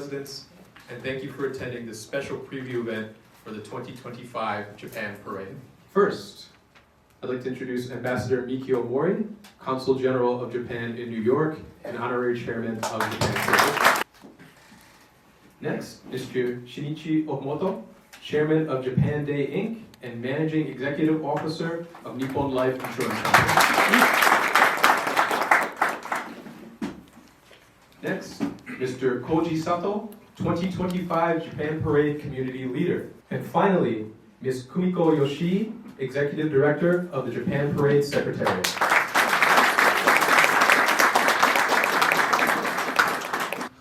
residents, and thank you for attending this special preview event for the 2025 Japan Parade. First, I'd like to introduce Ambassador Mikio Mori, Consul General of Japan in New York and Honorary Chairman of Japan Parade. Next, Mr. Shinichi Okamoto, Chairman of Japan Day Inc. and Managing Executive Officer of Nippon Life Insurance Company. Next, Mr. Koji Sato, 2025 Japan Parade Community Leader. And finally, Ms. Kumiko Yoshii, Executive Director of the Japan Parade Secretariat.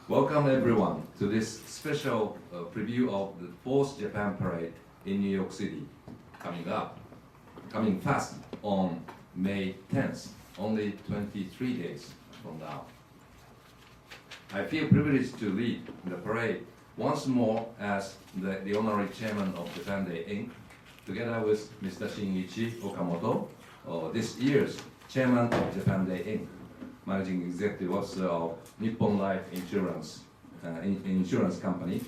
Welcome everyone to this special preview of the 4th Japan Parade in New York City coming fast on May 10th, only 23 days from now. I feel privileged to lead the parade once more as the Honorary Chairman of Japan Day Inc. together with Mr. Shinichi Okamoto, this year's Chairman of Japan Day Inc., Managing Executive Officer of Nippon Life Insurance Company,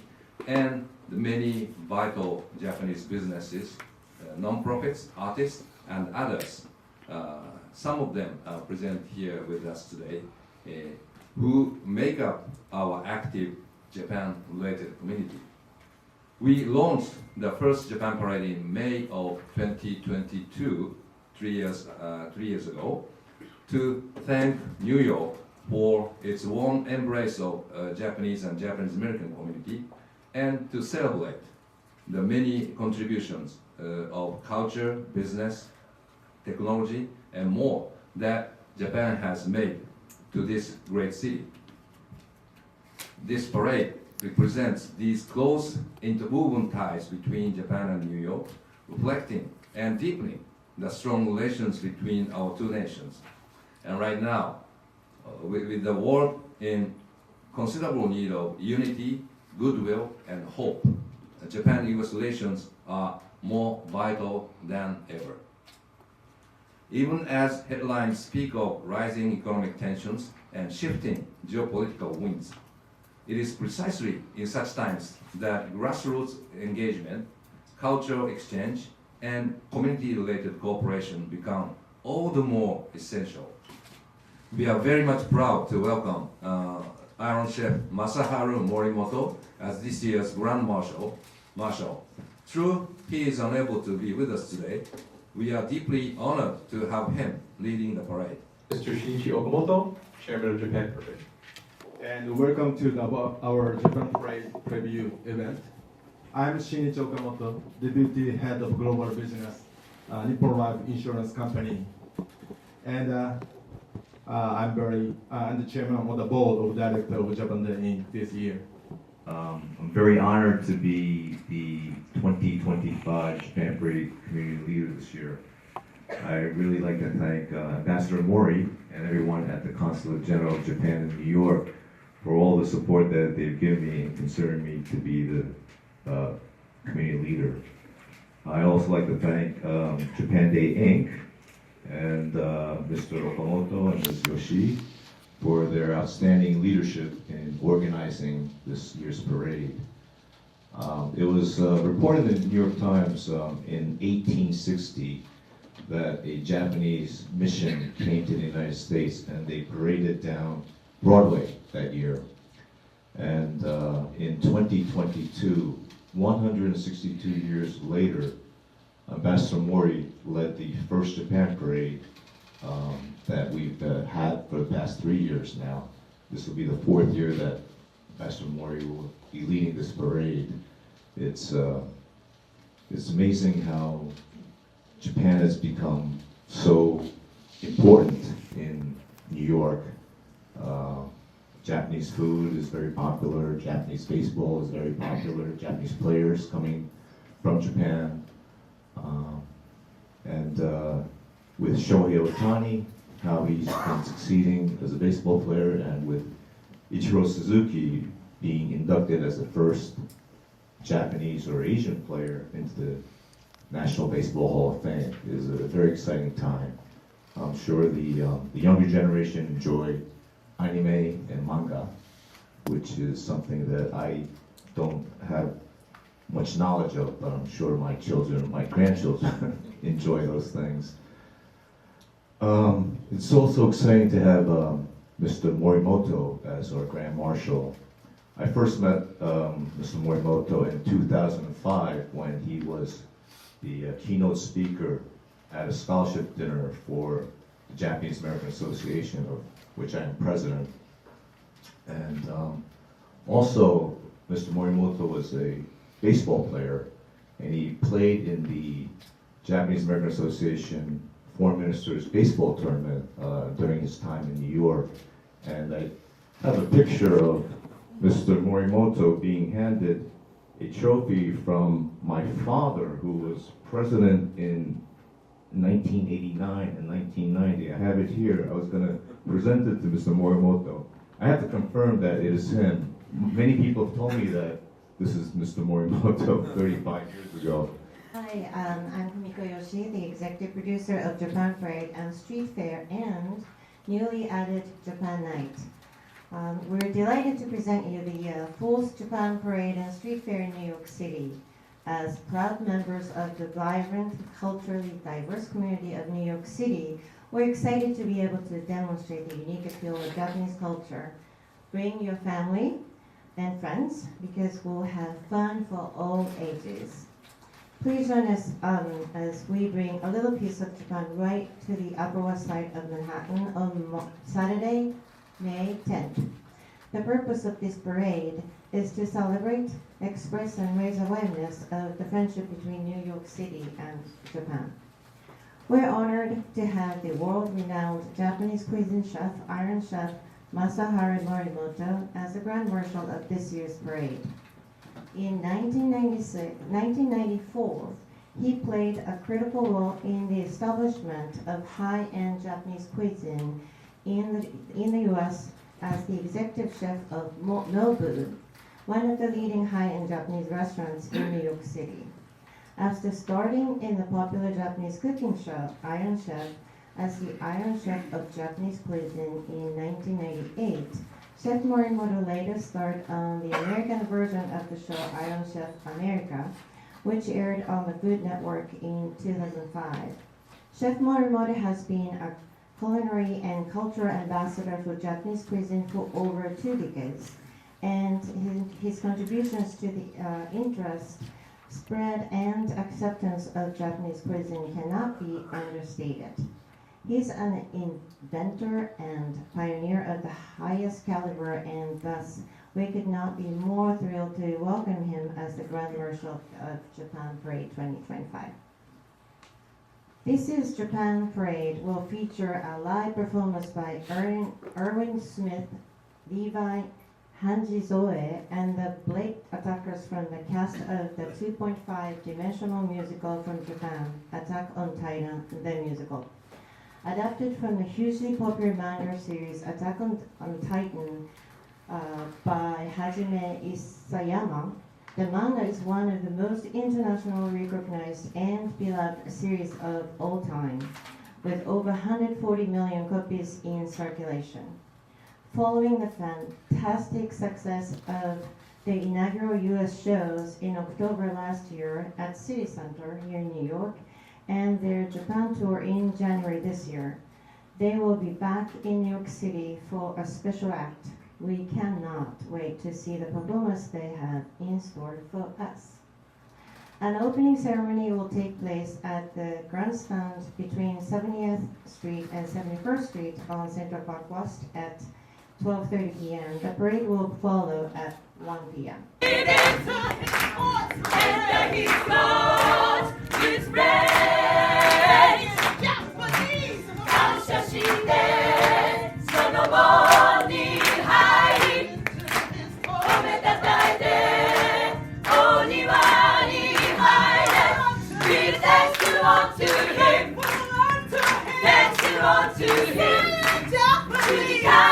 and the many vital Japanese businesses, non-profits, artists, and others. Some of them are present here with us today, who make up our active Japan-related community. We launched the first Japan Parade in May of 2022, 3 years ago, to thank New York for its warm embrace of Japanese and Japanese American community, and to celebrate the many contributions of culture, business, technology, and more that Japan has made to this great city. This parade represents these close interwoven ties between Japan and New York, reflecting and deepening the strong relations between our two nations. And right now, with the world in considerable need of unity, goodwill, and hope, Japan-US relations are more vital than ever. Even as headlines speak of rising economic tensions and shifting geopolitical winds, it is precisely in such times that grassroots engagement, cultural exchange, and community-related cooperation become all the more essential. We are very much proud to welcome Iron Chef Masaharu Morimoto as this year's Grand Marshal. True, he is unable to be with us today. We are deeply honored to have him leading the parade. Mr. Shinichi Okamoto, Chairman of Japan Parade. And welcome to our Japan Parade preview event. I'm Shinichi Okamoto, Deputy Head of Global Business, Nippon Life Insurance Company. And I'm the Chairman of the Board of Directors of Japan Day Inc. this year. I'm very honored to be the 2025 Japan Parade Community Leader this year. I really like to thank Ambassador Mori and everyone at the Consulate General of Japan in New York for all the support that they've given me in considering me to be the community leader. I also like to thank Japan Day Inc. and Mr. Okamoto and Ms. Yoshii for their outstanding leadership in organizing this year's parade. It was reported in the New York Times in 1860 that a Japanese mission came to the United States and they paraded down Broadway that year. And in 2022, 162 years later, Ambassador Mori led the first Japan Parade that we've had for the past 3 years now. This will be the 4th year that Ambassador Mori will be leading this parade. It's amazing how Japan has become so important in New York. Japanese food is very popular, Japanese baseball is very popular, Japanese players coming from Japan. With Shohei Ohtani, how he's been succeeding as a baseball player, and with Ichiro Suzuki being inducted as the first Japanese or Asian player into the National Baseball Hall of Fame, is a very exciting time. I'm sure the younger generation enjoy anime and manga. which is something that I don't have much knowledge of, but I'm sure my children, my grandchildren enjoy those things. It's also exciting to have Mr. Morimoto as our Grand Marshal. I first met Mr. Morimoto in 2005 when he was the keynote speaker at a scholarship dinner for the Japanese American Association, of which I am president. And also, Mr. Morimoto was a baseball player, and he played in the Japanese American Association Foreign Ministers Baseball Tournament during his time in New York. And I have a picture of Mr. Morimoto being handed a trophy from my father, who was president in 1989 and 1990. I have it here. I was going to present it to Mr. Morimoto. I have to confirm that it is him. Many people have told me that this is Mr. Morimoto 35 years ago. Hi, I'm Kumiko Yoshi, the executive producer of Japan Parade and Street Fair and newly added Japan Night. We're delighted to present you the fourth Japan Parade and Street Fair in New York City. As proud members of the vibrant, culturally diverse community of New York City, we're excited to be able to demonstrate the unique appeal of Japanese culture. Bring your family and friends because we'll have fun for all ages. Please join us as we bring a little piece of Japan right to the Upper West Side of Manhattan on Saturday, May 10th. The purpose of this parade is to celebrate, express, and raise awareness of the friendship between New York City and Japan. We're honored to have the world-renowned Japanese cuisine chef, Iron Chef Masahiro Morimoto, as the Grand Marshal of this year's parade. In 1994, he played a critical role in the establishment of high-end Japanese cuisine in the U.S. as the executive chef of Nobu, one of the leading high-end Japanese restaurants in New York City. After starting in the popular Japanese cooking show, Iron Chef, as the Iron Chef of Japanese cuisine in 1998, Chef Morimoto later starred on the American version of the show Iron Chef America, which aired on the Food Network in 2005. Chef Morimoto has been a culinary and cultural ambassador for Japanese cuisine for over 2 decades, and his contributions to the interest, spread, and acceptance of Japanese cuisine cannot be understated. He's an inventor and pioneer of the highest caliber, and thus we could not be more thrilled to welcome him as the Grand Marshal of Japan Parade 2025. This year's Japan Parade will feature a live performance by Erwin Smith, Levi Hanjizoe, and the Blake Attackers from the cast of the 2.5-dimensional musical from Japan, Attack on Titan, the musical. Adapted from the hugely popular manga series Attack on Titan by Hajime Isayama, the manga is one of the most internationally recognized and beloved series of all time, with over 140 million copies in circulation. Following the fantastic success of the inaugural U.S. shows in October last year at City Center here in New York, and their Japan tour in January this year, they will be back in New York City for a special act. We cannot wait to see the performance they have in store for us. An opening ceremony will take place at the grandstand between 70th Street and 71st Street on Central Park West at 12:30 p.m. The parade will follow at 1 p.m. To him, to the God.